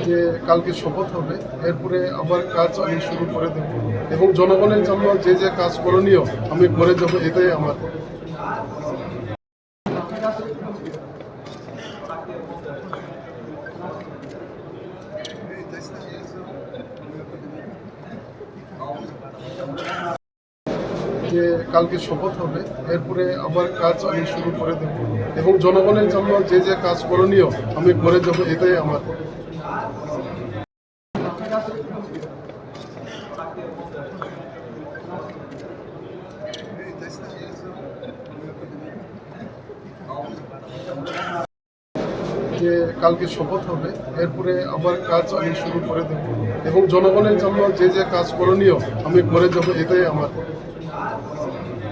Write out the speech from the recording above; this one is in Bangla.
যে কালকে শপথ হবে, এরপরে আমার কাজ আমি শুরু করে দেব এবং জনগণের জন্য যে যে কাজ করণীয় আমি করে যাব, এটাই আমার। যে কালকে শপথ হবে, এরপরে আমার কাজ আমি শুরু করে দেব এবং জনগণের জন্য যে যে কাজ করণীয় আমি করে যাব, এটাই আমার। যে কালকে শপথ হবে, এরপরে আমার কাজ আমি শুরু করে দেব এবং জনগণের জন্য যে যে কাজ করণীয় আমি করে যাব, এটাই আমার।